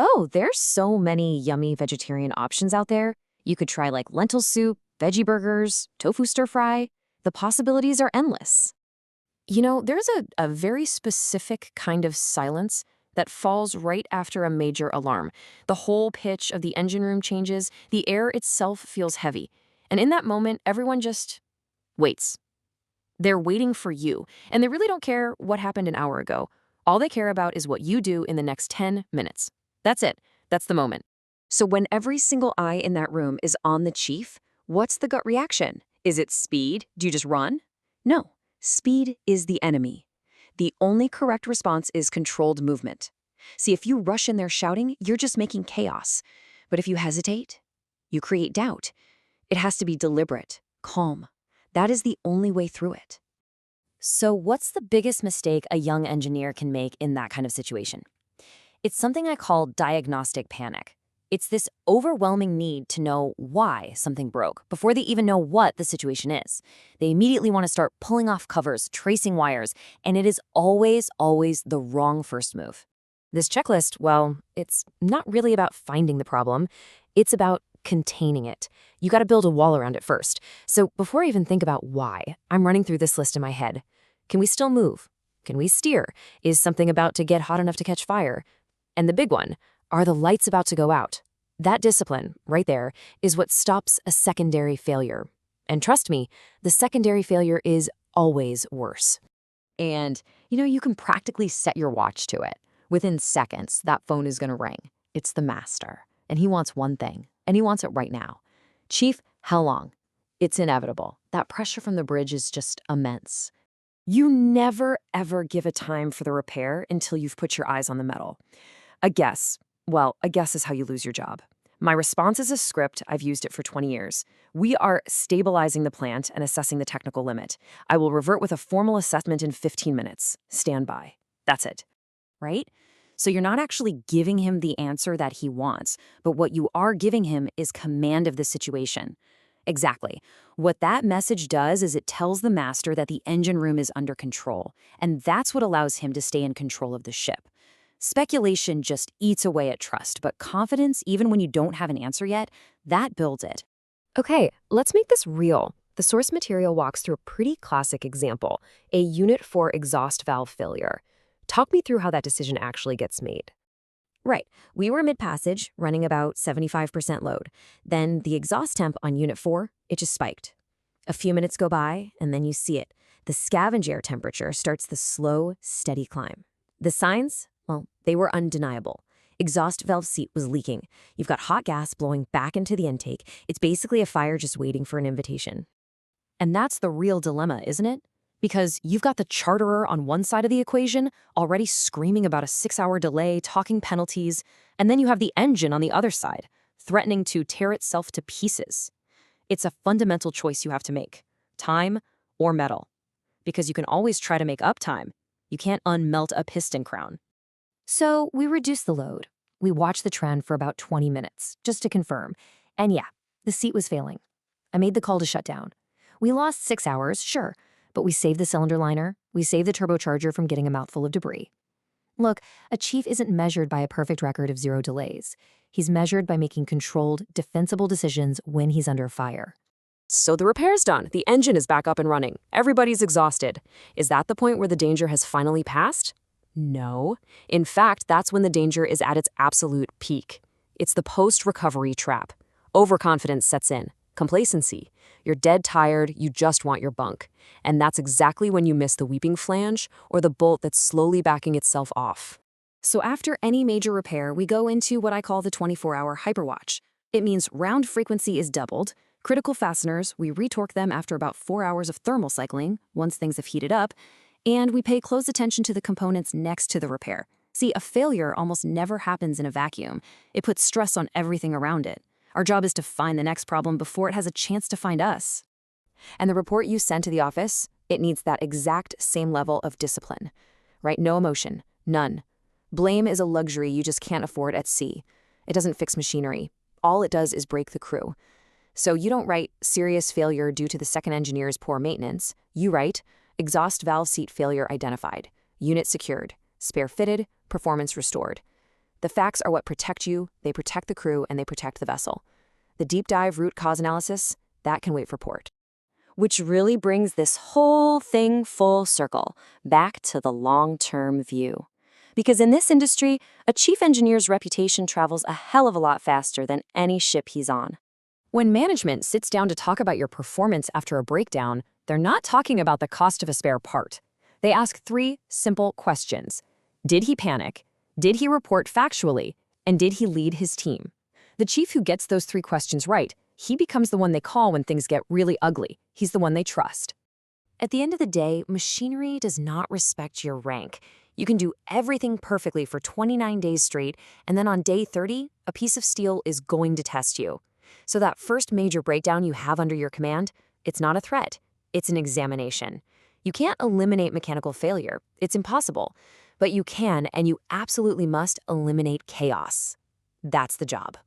Oh, there's so many yummy vegetarian options out there. You could try like lentil soup, veggie burgers, tofu stir fry. The possibilities are endless. There's a very specific kind of silence that falls right after a major alarm. The whole pitch of the engine room changes, the air itself feels heavy. And in that moment, everyone just waits. They're waiting for you, and they really don't care what happened an hour ago. All they care about is what you do in the next 10 minutes. That's it. That's the moment. So when every single eye in that room is on the chief, what's the gut reaction? Is it speed? Do you just run? No. Speed is the enemy. The only correct response is controlled movement. See, if you rush in there shouting, you're just making chaos. But if you hesitate, you create doubt. It has to be deliberate, calm. That is the only way through it. So what's the biggest mistake a young engineer can make in that kind of situation? It's something I call diagnostic panic. It's this overwhelming need to know why something broke before they even know what the situation is. They immediately want to start pulling off covers, tracing wires, and it is always, always the wrong first move. This checklist, well, it's not really about finding the problem. It's about containing it. You got to build a wall around it first. So before I even think about why, I'm running through this list in my head. Can we still move? Can we steer? Is something about to get hot enough to catch fire? And the big one, are the lights about to go out? That discipline, right there, is what stops a secondary failure. And trust me, the secondary failure is always worse. And, you can practically set your watch to it. Within seconds, that phone is going to ring. It's the master. And he wants one thing, and he wants it right now. Chief, how long? It's inevitable. That pressure from the bridge is just immense. You never, ever give a time for the repair until you've put your eyes on the metal. A guess is how you lose your job. My response is a script. I've used it for 20 years. We are stabilizing the plant and assessing the technical limit. I will revert with a formal assessment in 15 minutes. Stand by. That's it. Right? So you're not actually giving him the answer that he wants, but what you are giving him is command of the situation. Exactly. What that message does is it tells the master that the engine room is under control, and that's what allows him to stay in control of the ship. Speculation just eats away at trust, but confidence, even when you don't have an answer yet, that builds it. Okay, let's make this real. The source material walks through a pretty classic example, a Unit 4 exhaust valve failure. Talk me through how that decision actually gets made. Right. We were mid-passage, running about 75% load. Then the exhaust temp on Unit 4, it just spiked. A few minutes go by, and then you see it. The scavenge air temperature starts the slow, steady climb. The signs? Well, they were undeniable. Exhaust valve seat was leaking. You've got hot gas blowing back into the intake. It's basically a fire just waiting for an invitation. And that's the real dilemma, isn't it? Because you've got the charterer on one side of the equation, already screaming about a 6-hour delay, talking penalties, and then you have the engine on the other side, threatening to tear itself to pieces. It's a fundamental choice you have to make, time or metal. Because you can always try to make up time. You can't unmelt a piston crown. So we reduced the load. We watched the trend for about 20 minutes, just to confirm. And yeah, the seat was failing. I made the call to shut down. We lost 6 hours, sure, but we saved the cylinder liner, we saved the turbocharger from getting a mouthful of debris. Look, a chief isn't measured by a perfect record of 0 delays. He's measured by making controlled, defensible decisions when he's under fire. So the repair's done. The engine is back up and running. Everybody's exhausted. Is that the point where the danger has finally passed? No. In fact, that's when the danger is at its absolute peak. It's the post-recovery trap. Overconfidence sets in. Complacency. You're dead tired, you just want your bunk. And that's exactly when you miss the weeping flange or the bolt that's slowly backing itself off. So after any major repair, we go into what I call the 24-hour hyperwatch. It means round frequency is doubled. Critical fasteners, we retorque them after about 4 hours of thermal cycling, once things have heated up, and we pay close attention to the components next to the repair. See, a failure almost never happens in a vacuum. It puts stress on everything around it. Our job is to find the next problem before it has a chance to find us. And the report you send to the office, it needs that exact same level of discipline, right? No emotion, none. Blame is a luxury you just can't afford at sea. It doesn't fix machinery. All it does is break the crew. So you don't write serious failure due to the second engineer's poor maintenance. You write exhaust valve seat failure identified, unit secured, spare fitted, performance restored. The facts are what protect you, they protect the crew, and they protect the vessel. The deep dive root cause analysis, that can wait for port. Which really brings this whole thing full circle, back to the long-term view. Because in this industry, a chief engineer's reputation travels a hell of a lot faster than any ship he's on. When management sits down to talk about your performance after a breakdown, they're not talking about the cost of a spare part. They ask 3 simple questions. Did he panic? Did he report factually? And did he lead his team? The chief who gets those 3 questions right, he becomes the one they call when things get really ugly. He's the one they trust. At the end of the day, machinery does not respect your rank. You can do everything perfectly for 29 days straight, and then on day 30, a piece of steel is going to test you. So that first major breakdown you have under your command, it's not a threat. It's an examination. You can't eliminate mechanical failure. It's impossible. But you can, and you absolutely must, eliminate chaos. That's the job.